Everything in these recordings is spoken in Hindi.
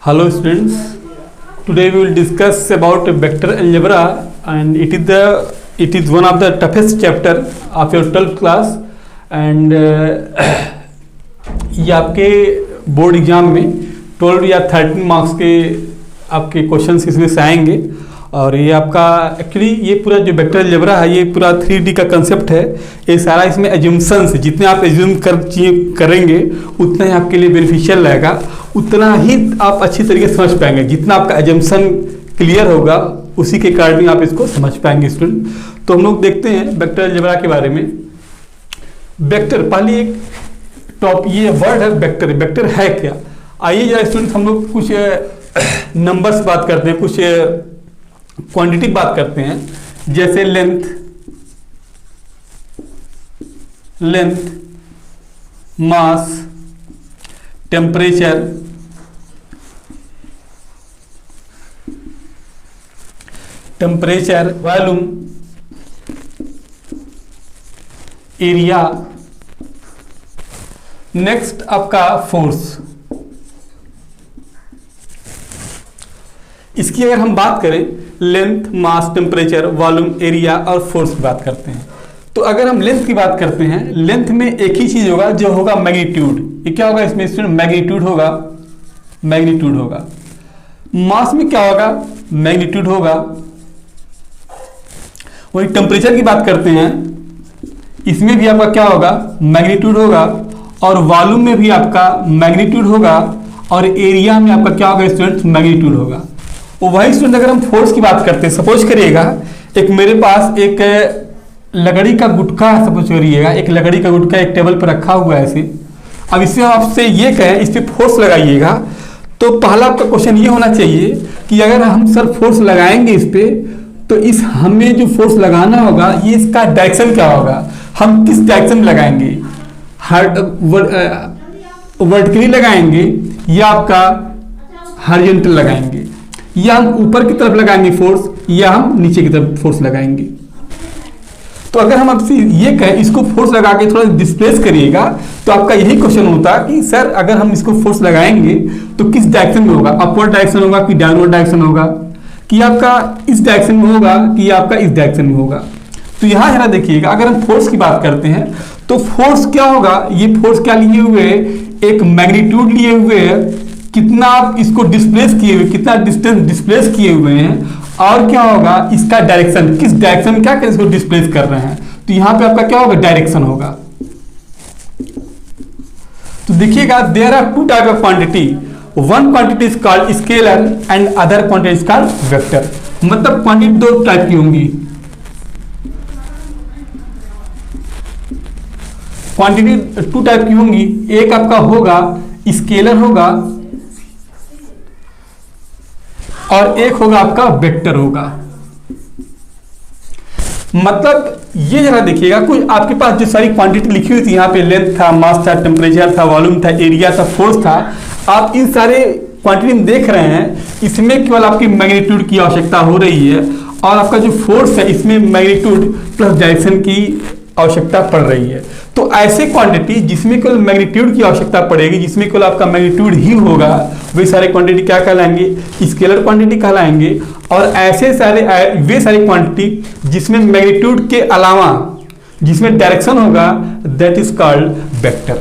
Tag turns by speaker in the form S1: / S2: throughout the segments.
S1: Hello students, today we will discuss about vector algebra and it is one of the toughest chapter of your 12th class and ये आपके बोर्ड एग्जाम में 12 या 13 मार्क्स के आपके क्वेश्चंस इसमें से आएंगे। और ये आपका एक्चुअली ये पूरा जो वेक्टर अलजेब्रा है ये पूरा 3D का कंसेप्ट है। ये सारा इसमें एज्यूम्शंस, जितने आप एज्यूम करेंगे उतना ही आपके लिए बेनिफिशियल रहेगा, उतना ही आप अच्छी तरीके से समझ पाएंगे। जितना आपका एज्यूम्शन क्लियर होगा उसी के अकॉर्डिंग आप इसको समझ पाएंगे स्टूडेंट। तो हम लोग देखते हैं वेक्टर अलजेब्रा के बारे में। वेक्टर पहले एक टॉप ये वर्ड है वेक्टर। वेक्टर है क्या? आइए जरा स्टूडेंट हम लोग कुछ नंबर्स बात करते हैं, कुछ क्वांटिटी बात करते हैं। जैसे लेंथ, मास, टेम्परेचर, वॉल्यूम, एरिया। नेक्स्ट आपका फोर्स। इसकी अगर हम बात करें लेंथ, मास, टेम्परेचर, वॉल्यूम, एरिया और फोर्स की बात करते हैं। तो अगर हम लेंथ की बात करते हैं, लेंथ में एक ही चीज होगा जो होगा मैग्नीट्यूड। ये क्या होगा इसमें स्टूडेंट? मैग्नीट्यूड होगा। मास में क्या होगा? मैग्नीट्यूड होगा। वही टेम्परेचर की बात करते हैं, इसमें भी आपका क्या होगा? मैग्नीट्यूड होगा। और वॉल्यूम में भी आपका मैग्नीट्यूड होगा। और एरिया में आपका क्या होगा स्टूडेंट? मैग्नीट्यूड होगा। वही स्टूडेंट अगर हम फोर्स की बात करते हैं, सपोज करिएगा एक मेरे पास एक लकड़ी का गुटका, सपोज करिएगा एक लकड़ी का गुटका एक टेबल पर रखा हुआ है ऐसे। अब इससे आपसे ये कहें इस पर फोर्स लगाइएगा, तो पहला आपका क्वेश्चन ये होना चाहिए कि अगर हम सर फोर्स लगाएंगे इस पे, तो इस हमें जो फोर्स लगाना होगा ये इसका डायरेक्शन क्या होगा? हम किस डायरेक्शन में लगाएंगे? वर्टिकली लगाएंगे या आपका हॉरिजॉन्टल लगाएंगे, या हम ऊपर की तरफ लगाएंगे फोर्स, या हम नीचे की तरफ फोर्स लगाएंगे? तो अगर हम आपसे ये कहें इसको फोर्स लगा के थोड़ा डिस्प्लेस करिएगा, तो आपका यही क्वेश्चन होता कि सर अगर हम इसको फोर्स लगाएंगे तो किस डायरेक्शन में होगा? अपवर्ड डायरेक्शन होगा कि डाउनवर्ड डायरेक्शन होगा, कि आपका इस डायरेक्शन में होगा कि आपका इस डायरेक्शन में होगा? तो यहाँ जरा देखिएगा, अगर हम फोर्स की बात करते हैं तो फोर्स क्या होगा? ये फोर्स क्या लिए हुए है? एक मैग्नीट्यूड लिए हुए है, कितना आप इसको डिस्प्लेस किए हुए, कितना डिस्टेंस डिस्प्लेस किए हुए हैं, और क्या होगा इसका डायरेक्शन, किस डायरेक्शन में क्या कर इसको डिस्प्लेस कर रहे हैं। तो यहाँ पे आपका क्या होगा? डायरेक्शन होगा। तो देखिएगा there are two type of quantity, one quantity is called scalar and other quantity is called vector. मतलब क्वांटिटी दो टाइप की होंगी। क्वांटिटी टू टाइप की होंगी, एक आपका होगा स्केलर होगा और एक होगा आपका वेक्टर होगा। मतलब ये जरा देखिएगा, कोई आपके पास जो सारी क्वांटिटी लिखी हुई थी यहाँ पे, लेंथ था, मास था, टेम्परेचर था, वॉल्यूम था, एरिया था, फोर्स था, आप इन सारे क्वांटिटी में देख रहे हैं, इसमें केवल आपकी मैग्नीट्यूड की आवश्यकता हो रही है। और आपका जो फोर्स है इसमें मैग्नीट्यूड प्लस डायरेक्शन की आवश्यकता पड़ रही है। तो ऐसे क्वांटिटी जिसमें केवल मैग्नीट्यूड की आवश्यकता पड़ेगी, जिसमें केवल आपका मैग्नीट्यूड ही होगा, वे सारे क्वांटिटी क्या कहलाएंगे? स्केलर क्वांटिटी कहलाएंगे। और ऐसे सारे वे सारी क्वांटिटी जिसमें मैग्नीट्यूड के अलावा जिसमें डायरेक्शन होगा, दैट इज कॉल्ड वेक्टर।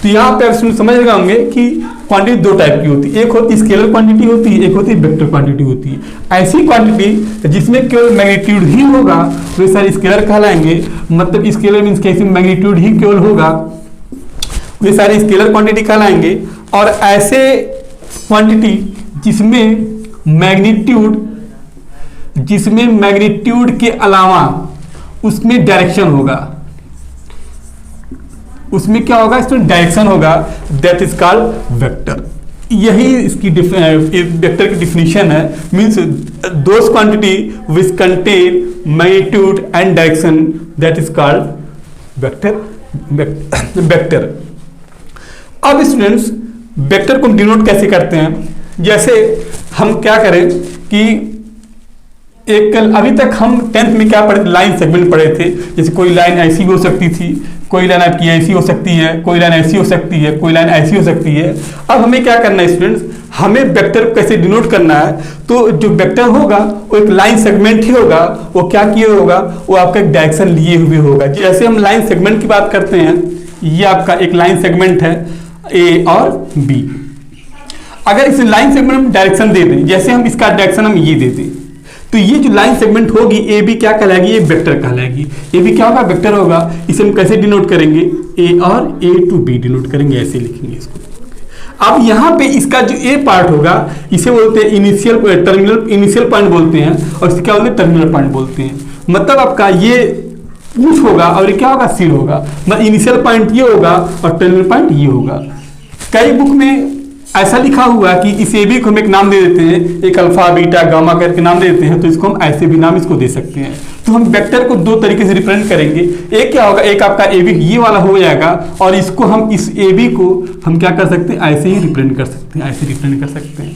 S1: तो यहाँ पे आप समझ गए होंगे कि क्वांटिटी दो टाइप की होती है, एक होती स्केलर क्वांटिटी होती है, एक होती वेक्टर क्वांटिटी होती है। ऐसी क्वांटिटी जिसमें केवल मैग्नीट्यूड ही होगा वे सारे स्केलर कहलाएंगे। मतलब स्केलर मींस कैसे मैग्नीट्यूड ही केवल होगा, वे सारे स्केलर क्वांटिटी कहलाएंगे। और ऐसे क्वांटिटी जिसमें मैग्नीट्यूड के अलावा उसमें डायरेक्शन होगा, उसमें क्या होगा? इसमें डायरेक्शन होगा, दैट इज कॉल्ड वेक्टर। यही इसकी वेक्टर की डिफिनीशन है। Means those quantity which contain magnitude and direction, that is called vector. अब स्टूडेंट्स वेक्टर को डिनोट कैसे करते हैं? जैसे हम क्या करें कि एक अभी तक हम 10th में क्या पढ़े थे? लाइन सेगमेंट पढ़े थे। जैसे कोई लाइन ऐसी भी हो सकती थी, कोई लाइन आपकी ऐसी हो सकती है, कोई लाइन ऐसी हो सकती है, कोई लाइन ऐसी हो सकती है। अब हमें क्या करना है स्टूडेंट्स, हमें वेक्टर को कैसे डिनोट करना है। तो जो वेक्टर होगा वो एक लाइन सेगमेंट ही होगा, वो क्या किए होगा, वो आपका एक डायरेक्शन लिए हुए होगा। जैसे हम लाइन सेगमेंट की बात करते हैं, ये आपका एक लाइन सेगमेंट है ए और बी। अगर इस लाइन सेगमेंट में डायरेक्शन दे दें, जैसे हम इसका डायरेक्शन हम ये दे दें, तो ये जो लाइन सेगमेंट होगी ए बी क्या कहलाएगी, ये वेक्टर कहलाएगी। ए बी क्या होगा, वेक्टर होगा। इसे हम कैसे डिनोट करेंगे, ए और ए टू बी डिनोट करेंगे, ऐसे लिखेंगे इसको। अब यहाँ पे इसका जो ए पार्ट होगा इसे बोलते हैं इनिशियल टर्मिनल, इनिशियल पॉइंट बोलते हैं, और इसे क्या बोलते हैं, टर्मिनल पॉइंट बोलते हैं। मतलब आपका ये पूछ होगा और ये क्या होगा, सिर होगा। मतलब इनिशियल पॉइंट ये होगा और टर्मिनल पॉइंट ये होगा। कई बुक में ऐसा लिखा हुआ कि इस ए बी को हम एक नाम दे देते हैं, एक अल्फा बीटा गामा करके नाम दे देते हैं, तो इसको हम ऐसे भी नाम इसको दे सकते हैं। तो हम वेक्टर को दो तरीके से रिप्रेजेंट करेंगे। एक क्या होगा, एक आपका ए बी ये वाला हो जाएगा, और इसको हम इस ए बी को हम क्या कर सकते हैं, ऐसे ही रिप्रेजेंट कर सकते हैं, ऐसे रिप्रेजेंट कर सकते हैं।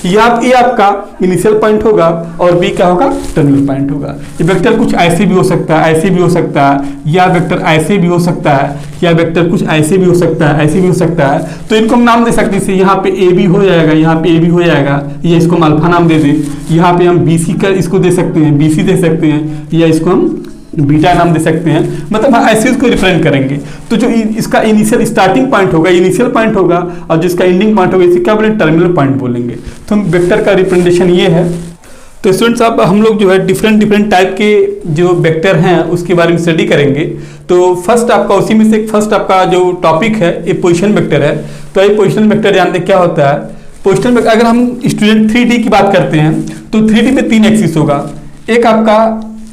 S1: ये आपका इनिशियल पॉइंट होगा और बी क्या होगा, टर्मिनल पॉइंट होगा। ये वेक्टर कुछ ऐसे भी हो सकता है, ऐसे भी हो सकता है, या वेक्टर ऐसे भी हो सकता है, या वेक्टर कुछ ऐसे भी हो सकता है, ऐसे भी हो सकता है। तो इनको हम नाम दे सकते हैं। यहाँ पे ए बी हो जाएगा, यहाँ पे ए बी हो जाएगा, या इसको हम अल्फा नाम दे दें। यहाँ पे हम बी सी का इसको दे सकते हैं, बी सी दे सकते हैं, या इसको हम बीटा नाम दे सकते हैं। मतलब हम ऐसे इसको रिप्रेजेंट करेंगे। तो जो इसका इनिशियल स्टार्टिंग पॉइंट होगा, इनिशियल पॉइंट होगा, और जिसका एंडिंग पॉइंट होगा, इसे क्या बोलेंगे, टर्मिनल पॉइंट बोलेंगे। तो हम वेक्टर का रिप्रेजेंटेशन ये है। तो स्टूडेंट्स अब हम लोग जो है डिफरेंट टाइप के जो वेक्टर हैं उसके बारे में स्टडी करेंगे। तो फर्स्ट आपका उसी में से फर्स्ट आपका जो टॉपिक है ये पोजीशन वेक्टर है। तो ये पोजीशन वेक्टर जानते क्या होता है। पोजीशन वेक्टर, अगर हम स्टूडेंट 3D की बात करते हैं तो 3D में 3 एक्सिस होगा। एक आपका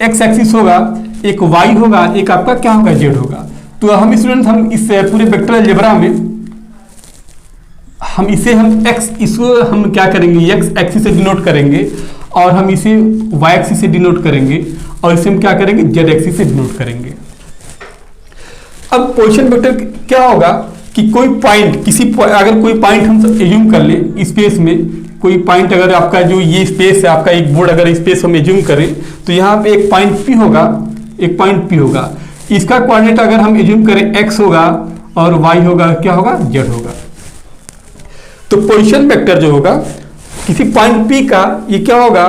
S1: एक्स एक्सिस होगा, एक वाई होगा, एक आपका क्या होगा, जेड होगा। तो हम स्टूडेंट हम इस पूरे वेक्टर अलजेब्रा में हम इसको हम क्या करेंगे, एक्स एक्सिस से डिनोट करेंगे, और हम इसे वाई एक्सिस से डिनोट करेंगे, और इसे हम क्या करेंगे, जेड एक्सिस से डिनोट करेंगे। अब पोजीशन वेक्टर क्या होगा कि कोई पॉइंट अगर कोई पॉइंट हम एज्यूम कर ले स्पेस में, कोई पॉइंट अगर आपका जो ये स्पेस है आपका एक बोर्ड, अगर स्पेस हम एज्यूम करें तो यहाँ पे एक पॉइंट पी होगा, एक पॉइंट पी होगा। इसका कोऑर्डिनेट अगर हम एज्यूम करें एक्स होगा और वाई होगा, क्या होगा, जेड होगा। तो पोजीशन वेक्टर जो होगा किसी पॉइंट पी का, ये क्या होगा,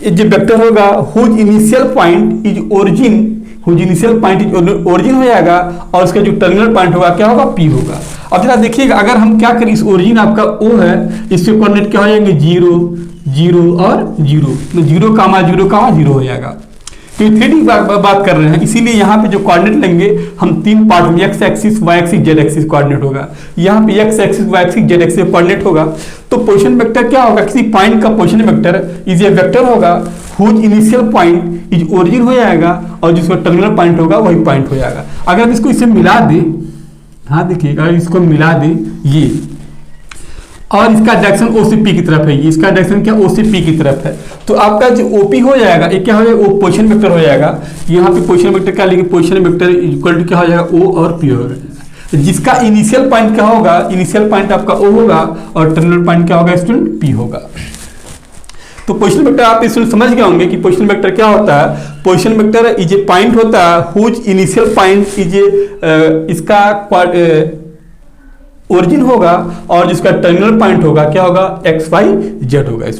S1: ये जो वेक्टर होगा whose initial point is origin, whose initial point is origin हो जाएगा, और उसका जो टर्मिनल पॉइंट होगा क्या होगा, पी होगा। अब जरा देखिएगा, अगर हम क्या करें, इस ओरिजिन आपका ओ है, इसके कोऑर्डिनेट क्या हो जाएंगे, 0 0 और 0, तो 0 कामा 0 हो जाएगा। तो 3D बात कर रहे हैं, इसीलिए यहाँ पे जो कोऑर्डिनेट लेंगे हम 3 पार्ट में, x axis, y axis, z axis coordinate होगा। यहाँ पे x axis, y axis, z axis coordinate होगा। तो पोजीशन वेक्टर क्या होगा, किसी पॉइंट का position vector is a vector होगा whose initial point is origin हो जाएगा, और जिसका टर्मिनल पॉइंट होगा वही पॉइंट हो जाएगा। अगर हम इसको इससे मिला दें, हाँ देखिए, अगर इसको मिला दें ये, और इसका डायरेक्शन ओ से पी की तरफ है, इसका डायरेक्शन क्या, ओ से पी की तरफ है, तो आपका जो ओपी हो जाएगा ये क्या हो जाएगा, वो पोजीशन वेक्टर हो जाएगा। यहाँ पे पोजीशन वेक्टर क्या लेंगे, पोजीशन वेक्टर इक्वल टू क्या हो जाएगा, ओ और पी होगा। जिसका इनिशियल पॉइंट क्या होगा, इनिशियल पॉइंट आपका ओ होगा, और टर्मिनल पॉइंट क्या होगा स्टूडेंट, पी होगा। तो पोजीशन वेक्टर आप इसमें समझ गए होंगे कि पोजीशन वेक्टर क्या होता है। Position vector is a point होता है whose initial point is a इसका ओरिजिन होगा, और जिसका टर्मिनल पॉइंट होगा क्या होगा, एक्स वाई जेड होगा।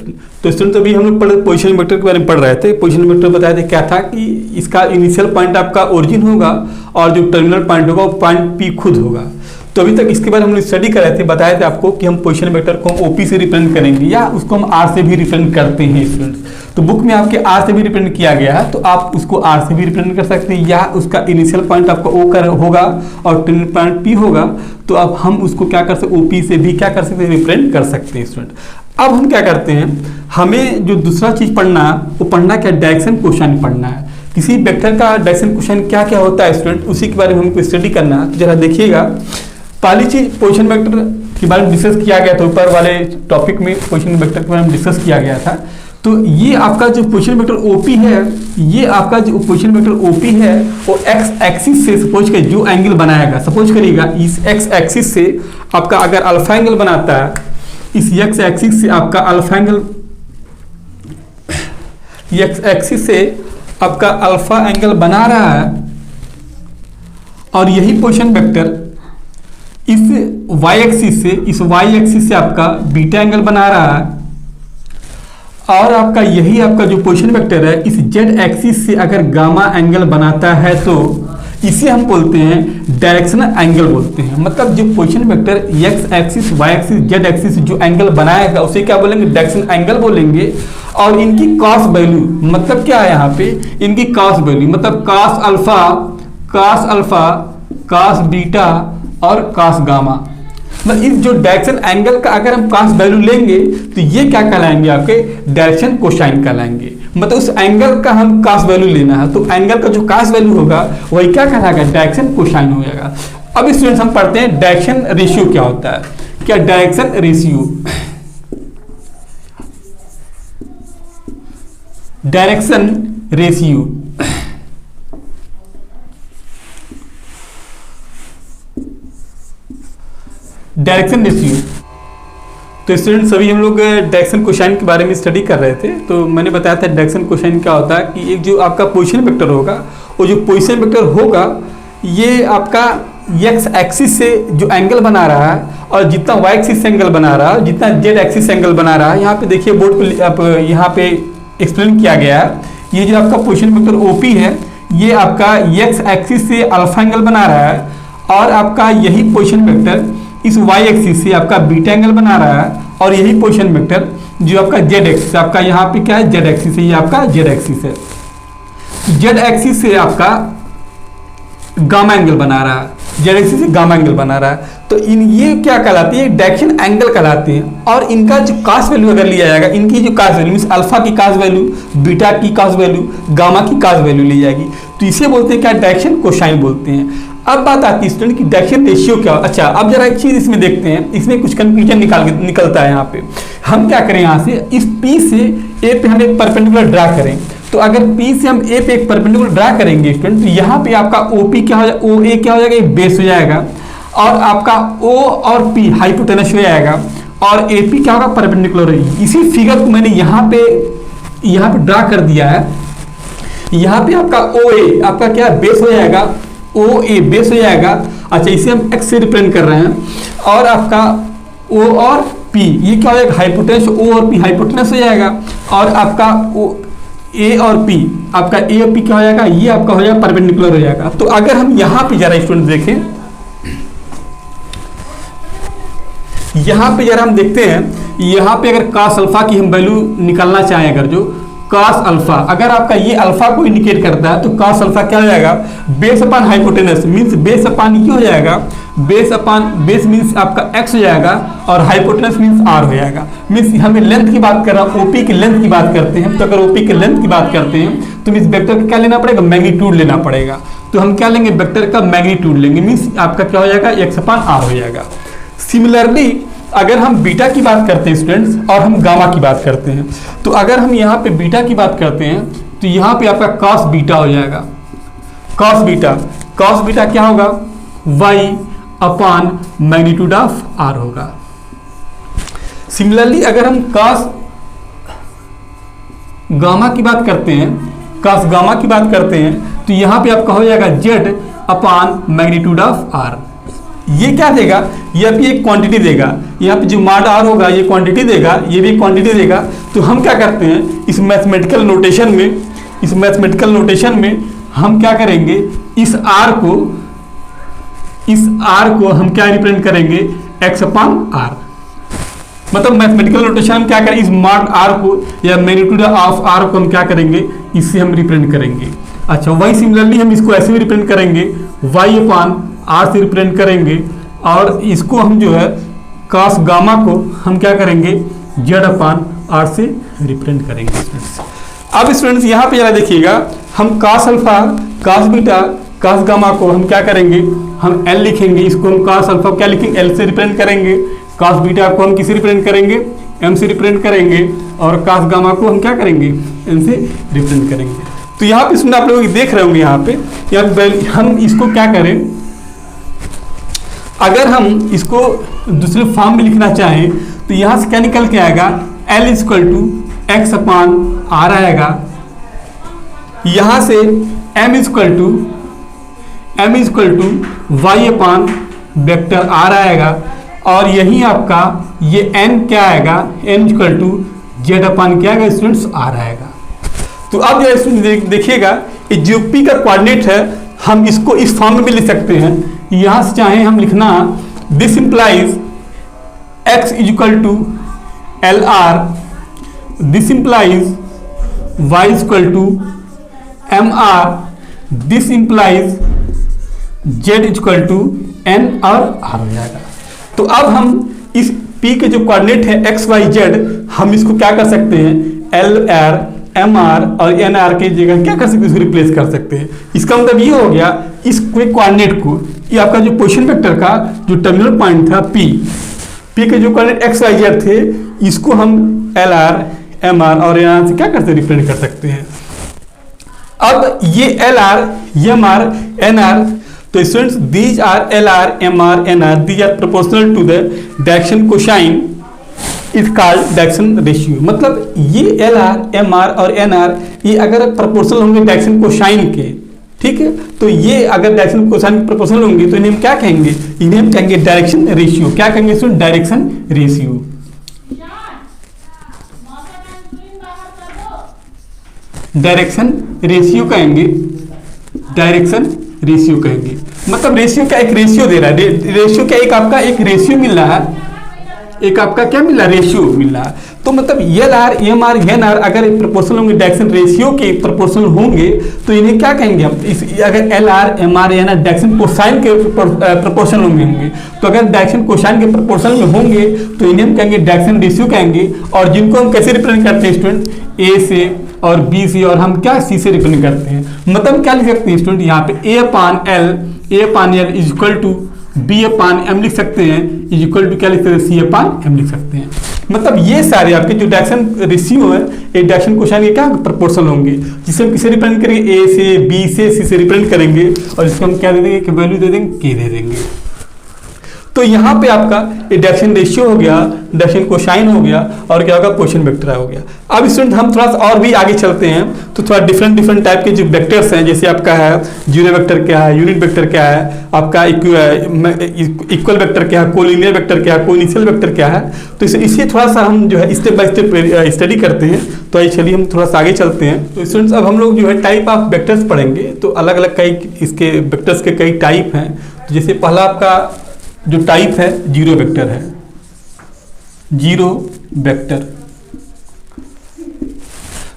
S1: तो स्टूडेंट अभी हम लोग पोजीशन वेक्टर के बारे में पढ़ रहे थे। पोजीशन वेक्टर बताए थे क्या था कि इसका इनिशियल पॉइंट आपका ओरिजिन होगा, और जो टर्मिनल पॉइंट होगा वो पॉइंट पी खुद होगा। तो अभी तक इसके बारे में हम स्टडी कर रहे थे, बताए थे आपको कि हम पोजीशन वेक्टर को हम ओपी से रिप्रेजेंट करेंगे, या उसको हम आर से भी रिप्रेजेंट करते हैं स्टूडेंट्स। तो बुक में आपके आर से भी रिप्रेजेंट किया गया है, तो आप उसको आर से भी रिप्रेजेंट कर सकते हैं, या उसका इनिशियल पॉइंट आपका ओ कर होगा और टर्मिनल पॉइंट पी होगा, तो अब हम उसको क्या कर सकते हैं, ओपी से भी क्या कर सकते हैं, रिप्रेजेंट कर सकते हैं स्टूडेंट। अब हम क्या करते हैं, हमें जो दूसरा चीज पढ़ना है वो पढ़ना क्या, डायरेक्शन क्वेश्चन पढ़ना है। किसी वेक्टर का डायरेक्शन क्वेश्चन क्या क्या होता है स्टूडेंट, उसी के बारे में हमको स्टडी करना है। तो जरा देखिएगा, पहली चीज पोजीशन वेक्टर के बारे में डिस्कस किया गया था, ऊपर वाले टॉपिक में पोजीशन वेक्टर के बारे में डिस्कस किया गया था। तो ये आपका जो पोजीशन वेक्टर ओपी है, ये आपका जो पोजीशन वेक्टर ओपी है वो एक्स एक्सिस से सपोज कर जो एंगल बनाएगा, सपोज करिएगा इस एक्स एक्सिस से आपका अगर अल्फा एंगल बनाता है, इस एक्स एक्सिस से आपका अल्फा एंगल, एक्स एक्सिस से आपका अल्फा एंगल बना रहा है, और यही पोजीशन वेक्टर इस y एक्सिस से आपका बीटा एंगल बना रहा है, और आपका यही आपका जो पोजीशन वेक्टर है इस z एक्सिस से अगर गामा एंगल बनाता है तो इसे हम बोलते हैं डायरेक्शनल एंगल बोलते हैं। मतलब जो position vector x axis, y axis, z axis जो एंगल बनाएगा उसे क्या बोलेंगे, डायरेक्शनल एंगल बोलेंगे। और इनकी कॉस वैल्यू मतलब क्या है, यहाँ पे इनकी कॉस वैल्यू मतलब कॉस अल्फा, कॉस बीटा और कॉस गामा। मतलब इस जो डायरेक्शन एंगल का अगर हम कॉस वैल्यू लेंगे तो ये क्या कहलाएंगे, आपके डायरेक्शन कोसाइन कहलाएंगे। मतलब उस एंगल का हम कॉस वैल्यू लेना है तो एंगल का जो कॉस वैल्यू होगा वही क्या कहलाएगा, डायरेक्शन कोसाइन हो जाएगा। अब स्टूडेंट्स हम पढ़ते हैं डायरेक्शन रेशियो क्या होता है। क्या direction ratio, direction ratio direction ratio. तो स्टूडेंट सभी हम लोग डायरेक्शन कोसाइन के बारे में स्टडी कर रहे थे, तो मैंने बताया था डायरेक्शन कोसाइन क्या होता है कि एक जो आपका पोजीशन वेक्टर होगा, वो जो पोजीशन वेक्टर होगा ये आपका x एक्सिस से जो एंगल बना रहा है और जितना y एक्सिस से एंगल बना रहा है, जितना z एक्सिस से एंगल बना रहा है, यहाँ पे देखिए बोर्ड पे आप यहाँ पे एक्सप्लेन किया गया है। ये जो आपका पोजीशन वेक्टर OP है ये आपका x एक्सिस से अल्फा एंगल बना रहा है, और आपका यही पोजीशन वेक्टर इस y एक्सिस से आपका बीटा एंगल बना रहा है, और यही पोजीशन वेक्टर जो आपका z एक्सिस आपका यहाँ पे क्या है, z एक्सिस है, ये आपका z एक्सिस है। z एक्सिस से आपका गामा एंगल बना रहा है, z एक्सिस से गामा एंगल बना रहा है। तो इन ये क्या कहलाती है, डायरेक्शन एंगल कहलाते हैं। और इनका जो कॉस वैल्यू अगर लिया जाएगा, इनकी जो कॉस वैल्यू मींस अल्फा की कॉस वैल्यू, बीटा की कॉस वैल्यू, गामा की कॉस वैल्यू ली जाएगी, तो इसे बोलते हैं क्या, डायरेक्शन कोसाइन बोलते हैं। अब बात आती है स्टूडेंट की डायरेक्शन रेशियो क्या। अच्छा अब जरा एक चीज इसमें देखते हैं, इसमें कुछ कंफ्यूजन निकलता है। यहाँ पे हम क्या करें, यहाँ से इस P से A पे हम एक परपेंडिकुलर ड्रा करें। तो अगर P से हम A पे एक परपेंडिकुलर ड्रा करेंगे स्टूडेंट, तो यहाँ पे आपका OP क्या हो जाएगा, OA क्या हो जाएगा, एक बेस हो जाएगा, और आपका O और P हाइपोटेनस हो जाएगा, और AP क्या होगा, परपेंडिकुलर होगी। इसी फिगर को मैंने यहाँ पे ड्रा कर दिया है। यहाँ पे आपका OA आपका क्या बेस हो जाएगा, OA बेस हो जाएगा। अच्छा इसे हम x से रिप्रेजेंट कर रहे हैं, और आपका O और P ये क्या हो जाएगा, हाइपोटेनस, O और P हाइपोटेनस हो जाएगा, और आपका A और P आपका A और P क्या हो जाएगा, ये आपका हो जाएगा परपेंडिकुलर हो जाएगा। तो अगर हम यहाँ पे जरा स्टूडेंट देखें, यहाँ पे जरा हम देखते हैं, यहाँ पे अगर cos अल्फा की हम वैल्यू निकालना चाहें, अगर जो cos अल्फा अगर आपका ये अल्फा को इंडिकेट करता है तो cos अल्फा क्या हो जाएगा, base upon hypotenuse means base upon ये हो जाएगा, बेस मींस आपका x हो जाएगा, और हाइपोटेनस मींस r हो जाएगा। मींस हमें लेंथ की बात कर रहा हूँ, OP की लेंथ की बात करते हैं। तो अगर OP की लेंथ की बात करते हैं तो इस वेक्टर का क्या लेना पड़ेगा, मैग्नीट्यूड लेना पड़ेगा। तो हम क्या लेंगे, वेक्टर का मैग्नीट्यूड लेंगे, मींस आपका क्या हो जाएगा, x अपॉन r हो जाएगा। सिमिलरली अगर हम बीटा की बात करते हैं स्टूडेंट्स, और हम गामा की बात करते हैं, तो अगर हम यहाँ पे बीटा की बात करते हैं तो यहाँ पे आपका cos बीटा हो जाएगा। cos बीटा क्या होगा, y upon magnitude of r होगा। सिमिलरली अगर हम cos गामा की बात करते हैं, तो यहाँ पे आपका हो जाएगा z upon magnitude of r। ये क्या देगा, ये अभी एक क्वांटिटी देगा, यहाँ पे जो माड r होगा ये क्वांटिटी देगा, ये भी क्वांटिटी देगा। तो हम क्या करते हैं, इस मैथमेटिकल नोटेशन में हम क्या करेंगे, इस r को हम क्या रिप्रेजेंट करेंगे, x अपॉन r। मतलब मैथमेटिकल नोटेशन हम क्या करें, इस माड r को या मैग्नीट्यूड ऑफ r को हम क्या करेंगे, इससे हम रिप्रेजेंट करेंगे। अच्छा वही सिमिलरली हम इसको ऐसे भी रिप्रेजेंट करेंगे, y अपॉन r से रिप्रेजेंट करेंगे, और इसको हम जो है cos गामा को हम क्या करेंगे, z अपॉन r से रिप्रेजेंट करेंगे। अब स्टूडेंट्स यहाँ पे जरा देखिएगा, हम cos alpha, cos beta, cos gamma को हम क्या करेंगे, हम L लिखेंगे, इसको हम cos अल्फा क्या लिखेंगे, L से रिप्रेजेंट करेंगे, cos बीटा को हम किसी रिप्रेजेंट करेंगे, M से रिप्रेजेंट करेंगे, और cos गामा को हम क्या करेंगे, N से रिप्रेजेंट करेंगे। तो यहाँ पे सुनना आप लोग देख रहे होंगे, यहाँ पे हम इसको क्या करें, अगर हम इसको दूसरे फॉर्म में लिखना चाहें तो यहाँ से क्या निकल के आएगा, L equal to x upon r आएगा, यहाँ से M equal to m is equal to y upon vector r आएगा, और यही आपका ये n क्या आएगा, n is equal to z upon क्या आएगा स्टूडेंट्स, आर आएगा। तो अब ये स्टूडेंट देखिएगा जो p का कोऑर्डिनेट है हम इसको इस फॉर्म में भी लिख सकते हैं। यहाँ से चाहे हम लिखना this implies x is equal to L R, this implies y is equal to M R, this implies z is equal to n और r हो जाएगा। तो अब हम इस p के जो कोऑर्डिनेट है x y z हम इसको क्या कर सकते हैं, एल आर एम आर और एन आर के जगह क्या कर सकते हैं, इसको रिप्लेस कर सकते हैं। इसका मतलब ये हो गया इस कोऑर्डिनेट को, ये आपका जो पोजीशन वेक्टर का जो टर्मिनल पॉइंट था p के जो कोऑर्डिनेट x y z थे इसको हम एल आर एम आर और एन आर से क्या करते हैं, रिप्रेजेंट कर सकते हैं। अब ये l R M R N r, तो students these are l R M R N r, these are proportional to the direction cosine is called direction ratio. मतलब ये एल आर एम आर और एन आर ये अगर प्रोपोर्शनल होंगे डायरेक्शन कोसाइन के, ठीक है, तो ये अगर डायरेक्शन कोसाइन प्रोपोर्शनल होंगे तो इन्हें हम क्या कहेंगे, इन्हें हम कहेंगे डायरेक्शन रेशियो। क्या कहेंगे student, direction ratio. Direction ratio कहेंगे, डायरेक्शन रेशियो कहेंगे। मतलब रेशियो क्या, एक रेशियो दे रहा है, रेशियो क्या, एक आपका एक रेशियो मिल रहा है, एक आपका क्या मिल रहा है, रेशियो मिल रहा है। तो मतलब L R M R N R अगर प्रोपोर्शनल होंगे डायरेक्शन रेशियो के प्रोपोर्शनल होंगे तो इन्हें क्या कहेंगे हम, इस अगर L R M R N R direction cosine के प्रोपोर्शनल होंगे, तो अगर डायरेक्शन कोसाइन के प्रोपोर्शनल में होंगे तो इन्हें हम कहेंगे डायरेक्शन रेशियो कहेंगे। और जिनको हम कैसे रिप्रेजेंट करते हैं स्टूडेंट, ए से और बी से और हम क्या सी से रिप्रेजेंट करते हैं। मतलब क्या लिख सकते हैं स्टूडेंट, यहाँ पे a upon l is equal to b upon m लिख सकते हैं, इज इक्वल टू क्या लिख सकते हैं, सी अपान एम लिख सकते हैं। मतलब ये सारे आपके जो डायरेक्शन रेशियो है ये डायरेक्शन कोसाइन के क्या प्रोपोर्शनल होंगे, जिसे हम किसे रिप्रेजेंट करेंगे, ए से बी से सी से रिप्रेजेंट करेंगे और इसको हम क्या दे देंगे, कि वैल्यू दे देंगे, के दे देंगे। तो यहाँ पे आपका ये डायरेक्शन रेशियो हो गया, डायरेक्शन कोसाइन हो गया और क्या होगा, पोजीशन वेक्टर हो गया। अब स्टूडेंट हम थोड़ा सा और भी आगे चलते हैं तो थोड़ा डिफरेंट टाइप के जो वेक्टर्स हैं, जैसे आपका है जीरो वेक्टर क्या है, यूनिट वेक्टर क्या है, आपका इक्वल वेक्टर क्या है, कोलिनियर वेक्टर क्या है, कोइनिशियल वेक्टर क्या है। तो इसे थोड़ा सा हम जो है स्टेप बाय स्टेप स्टडी करते हैं। तो आइए चलिए हम थोड़ा सा आगे चलते हैं। तो स्टूडेंट्स अब हम लोग जो है टाइप ऑफ वेक्टर्स पढ़ेंगे। तो अलग अलग कई इसके वेक्टर्स के कई टाइप हैं। तो जैसे पहला आपका जो टाइप है जीरो वेक्टर है, जीरो वेक्टर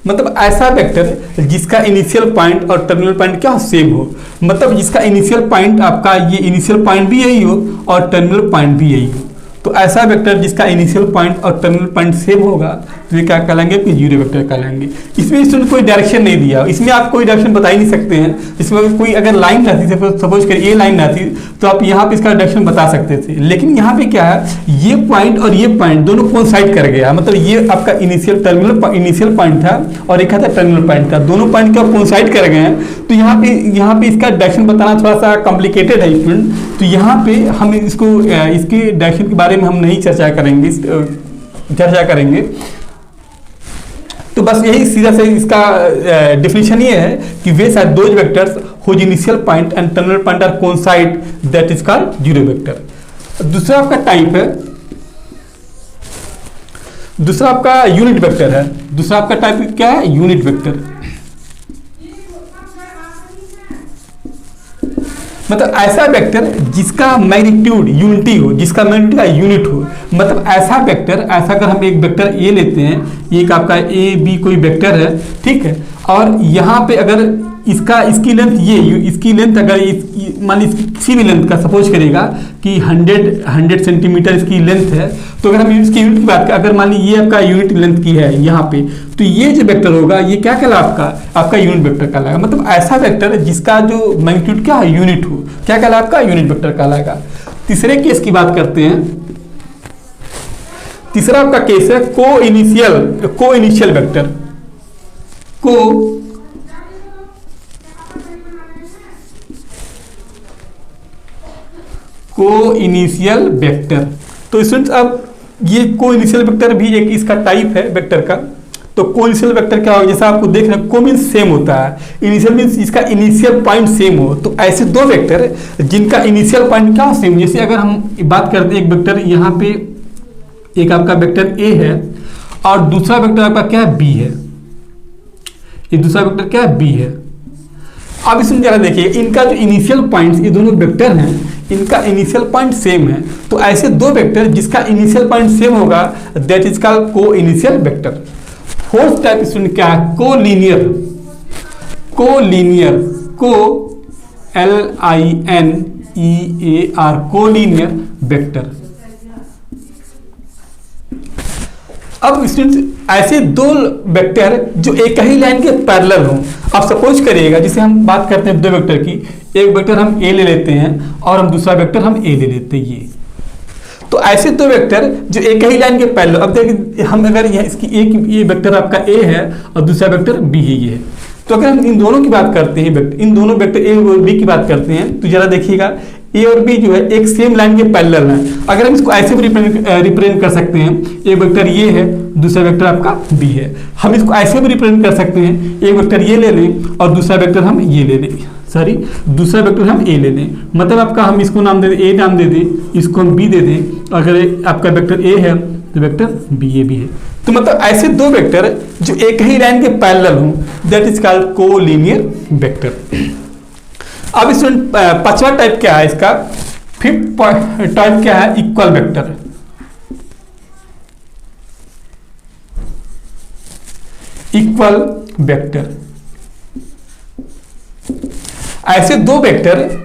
S1: मतलब ऐसा वेक्टर जिसका इनिशियल पॉइंट और टर्मिनल पॉइंट क्या सेम हो, मतलब जिसका इनिशियल पॉइंट आपका ये इनिशियल पॉइंट भी यही हो और टर्मिनल पॉइंट भी यही हो। तो ऐसा वेक्टर जिसका इनिशियल पॉइंट और टर्मिनल पॉइंट सेम होगा तो ये क्या कहलाएंगे, कि जीरो वेक्टर कहलाएंगे। इसमें इसमें कोई डायरेक्शन नहीं दिया, इसमें आप कोई डायरेक्शन बता ही नहीं सकते हैं। इसमें कोई अगर लाइन रहती, सपोज करिए ये लाइन रहती तो आप यहाँ पे इसका डायरेक्शन बता सकते थे। लेकिन यहाँ पे क्या है, ये पॉइंट और ये पॉइंट दोनों कोइंसाइड कर गया, मतलब ये आपका इनिशियल पॉइंट था और एक था टर्मिनल पॉइंट था, दोनों पॉइंट क्या कोइंसाइड कर गए हैं। तो यहाँ पे इसका डायरेक्शन बताना थोड़ा सा कॉम्प्लिकेटेड है स्टूडेंट। तो यहाँ पे हम इसको इसके डायरेक्शन के बारे में हम नहीं चर्चा करेंगे। तो बस यही सीधा से इसका डेफिनेशन ये है कि ways are those vectors whose initial point and terminal point are coincide, that is called zero vector. दूसरा आपका टाइप है, दूसरा आपका यूनिट वेक्टर है। दूसरा आपका टाइप क्या है, यूनिट वेक्टर। मतलब ऐसा वेक्टर जिसका मैग्नीट्यूड यूनिटी हो, जिसका मैग्नीट्यूड का यूनिट हो। मतलब ऐसा वेक्टर, ऐसा अगर हम एक वेक्टर ए लेते हैं, एक आपका ए बी कोई वेक्टर है, ठीक है, और यहाँ पे अगर इसकी लेंथ ये, इसकी लेंथ अगर मान ली किसी भी लेंथ का सपोज करेगा कि 100 सेंटीमीटर इसकी लेंथ है, तो अगर हम इसकी यूनिट की बात करें, अगर मान ली ये आपका यूनिट लेंथ की है यहाँ पे, तो ये जो वेक्टर होगा ये क्या कहलाएगा, आपका यूनिट वेक्टर कहलाएगा। मतलब ऐसा वेक्टर जिसका जो मैग्नीट्यूड क्या है, यूनिट हो, क्या कहलाएगा, आपका यूनिट वेक्टर कहलाएगा। तीसरे केस की बात करते हैं। तीसरा आपका केस है को इनिशियल वेक्टर। को इनिशियल वेक्टर। तो स्टूडेंट्स अब ये को इनिशियल वेक्टर भी एक इसका टाइप है वेक्टर का। तो कोइनिशियल वेक्टर क्या होगा, जैसा आपको देख रहे हैं को मीन्स सेम होता है, इनिशियल मीन्स इसका इनिशियल पॉइंट सेम हो। तो ऐसे दो वेक्टर जिनका इनिशियल पॉइंट क्या सेम, जैसे अगर हम बात करते हैं एक वेक्टर यहाँ पे एक आपका वेक्टर ए है और दूसरा वेक्टर आपका क्या है बी है, ये दूसरा वेक्टर क्या है बी है। अब इसमें जरा देखिए इनका जो इनिशियल पॉइंट्स, ये दोनों वेक्टर हैं, इनका इनिशियल पॉइंट सेम है। तो ऐसे दो वेक्टर जिसका इनिशियल पॉइंट सेम होगा दैट इज कॉल्ड को initial vector. Fourth type student क्या है, कोलिनियर। कोलिनियर को LINEAR कोलिनियर वेक्टर। अब स्टूडेंट ऐसे दो वेक्टर जो एक ही लाइन के पैरेलल हों, आप सपोज करिएगा जैसे हम बात करते हैं दो वेक्टर की, एक वेक्टर हम ए ले लेते हैं और हम दूसरा वेक्टर हम ए ले लेते हैं ये। तो ऐसे दो वेक्टर जो एक ही लाइन के पैरेलल, अब देखिए हम अगर इसकी एक ये वेक्टर आपका ए है और दूसरा वेक्टर बी है ये है, तो अगर हम इन दोनों की बात करते हैं, इन दोनों वेक्टर ए और बी की बात करते हैं, तो जरा देखिएगा ए और बी जो है एक सेम लाइन के पैरेलल हैं। अगर हम इसको ऐसे भी रिप्रेजेंट कर सकते हैं, एक वेक्टर ये है दूसरा वेक्टर आपका बी है, हम इसको ऐसे भी रिप्रेजेंट कर सकते हैं, एक वेक्टर ये ले लें और दूसरा वेक्टर हम ये ले लें, सॉरी दूसरा वेक्टर हम ए ले लें, मतलब आपका हम इसको नाम दे दें ए नाम दे दें, इसको हम बी दे दें। अगर आपका वेक्टर ए है तो वेक्टर बी ए भी है। तो मतलब ऐसे दो वेक्टर जो एक ही लाइन के पैरेलल हों that is called collinear vector. अब स्टूडेंट पांचवा टाइप क्या है इसका, फिफ्थ टाइप क्या है, इक्वल वेक्टर। इक्वल वेक्टर, ऐसे दो वेक्टर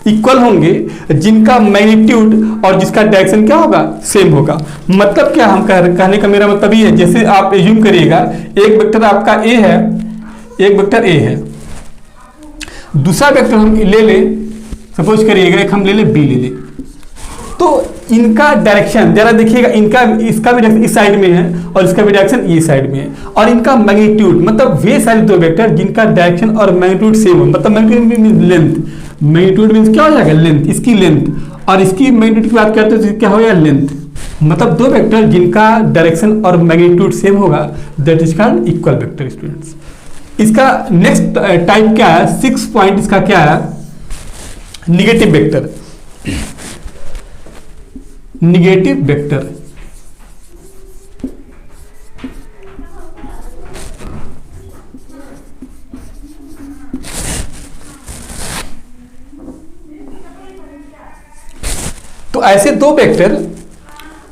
S1: इक्वल होंगे जिनका मैग्नीट्यूड और जिसका डायरेक्शन क्या होगा सेम होगा। मतलब क्या हम कहने का मेरा मतलब ये है, जैसे आप एज्यूम करिएगा एक वेक्टर आपका ए है, एक वेक्टर ए है, दूसरा वेक्टर हम ले लें, सपोज करिएगा एक हम ले लें बी ले लें, तो इनका डायरेक्शन जरा देखिएगा, इनका इसका भी डायरेक्शन इस साइड में है और इसका भी डायरेक्शन ये साइड में है, और इनका मैग्नीट्यूड मतलब वे सारे दो वेक्टर जिनका डायरेक्शन और मैग्नीट्यूड सेम हो, मतलब magnitude means length, magnitude means क्या हो जाएगा लेंथ, इसकी लेंथ, और इसकी मैग्नीट्यूड की बात करते हैं तो क्या हो जाएगा लेंथ, मतलब दो वेक्टर जिनका डायरेक्शन और मैग्नीट्यूड सेम होगा that is called equal vector students. इसका नेक्स्ट टाइप क्या है, 6 पॉइंट इसका क्या है, निगेटिव वेक्टर। निगेटिव वेक्टर तो ऐसे दो वेक्टर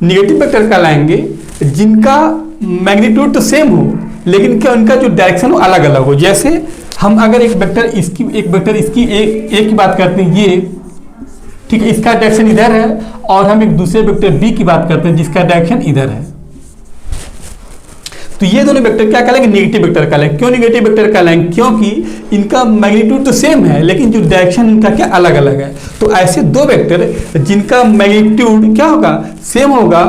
S1: निगेटिव वेक्टर कहलाएंगे जिनका मैग्नीट्यूड तो सेम हो लेकिन क्या उनका जो डायरेक्शन हो अलग अलग हो। जैसे हम अगर एक वेक्टर इसकी ए की बात करते हैं ये, ठीक है, इसका डायरेक्शन इधर है, और हम एक दूसरे वेक्टर बी की बात करते हैं जिसका डायरेक्शन इधर है, तो ये दोनों वेक्टर क्या कहलाएंगे, नेगेटिव वेक्टर कहलाएंगे। क्यों नेगेटिव वेक्टर कहलाएंगे, क्योंकि इनका मैग्नीट्यूड तो सेम है लेकिन जो डायरेक्शन इनका क्या अलग अलग है। तो ऐसे दो वेक्टर जिनका मैग्नीट्यूड क्या होगा सेम होगा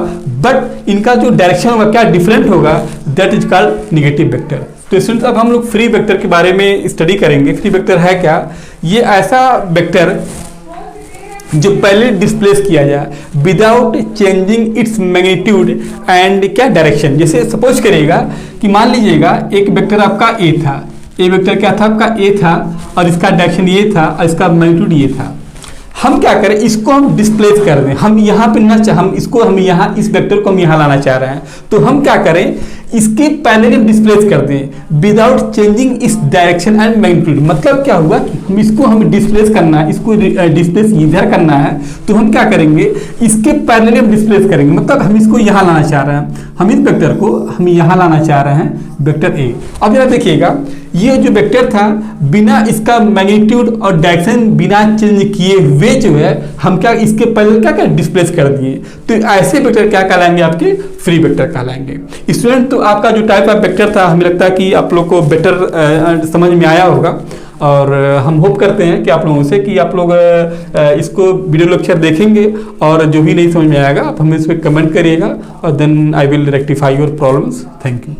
S1: बट इनका जो डायरेक्शन होगा क्या डिफरेंट होगा, that is called negative vector. तो स्टूडेंट्स अब हम लोग फ्री वेक्टर के बारे में स्टडी करेंगे। फ्री वेक्टर है क्या, ये ऐसा वेक्टर जो पहले डिस्प्लेस किया जाए without changing its magnitude and क्या डायरेक्शन। जैसे सपोज करिएगा कि मान लीजिएगा एक वेक्टर आपका ए था, ए वेक्टर क्या था आपका ए था और इसका डायरेक्शन ये था और इसका मैग्नीट्यूड ये था। हम क्या करें, इसको हम डिस्प्लेस कर दें, हम यहाँ पे ना हम यहाँ इस वेक्टर को हम यहाँ लाना चाह रहे हैं, तो हम क्या करें इसके पैरेलल डिस्प्लेस कर दें विदाउट चेंजिंग इस डायरेक्शन एंड मैग्नीट्यूड। मतलब क्या हुआ कि हम डिस्प्लेस करना है, इसको डिस्प्लेस इधर करना है, तो हम क्या करेंगे इसके पैरेलल डिस्प्लेस करेंगे। मतलब हम इसको यहाँ लाना चाह रहे हैं, हम इस वेक्टर को हम यहाँ लाना चाह रहे हैं वेक्टर ए। अब जरा देखिएगा ये जो वेक्टर था बिना इसका मैग्नीट्यूड और डायरेक्शन बिना चेंज किए हुए जो है हम क्या इसके पैरेलल क्या डिस्प्लेस कर दिए, तो ऐसे वेक्टर क्या कहलाएंगे आपके फ्री वेक्टर कहलाएंगे। स्टूडेंट तो आपका जो टाइप ऑफ वेक्टर था हमें लगता है कि आप लोग को बेटर समझ में आया होगा, और हम होप करते हैं कि आप लोगों से कि आप लोग इसको वीडियो लेक्चर देखेंगे और जो भी नहीं समझ में आएगा आप हमें इस पर कमेंट करिएगा और then I will rectify your problems. Thank you.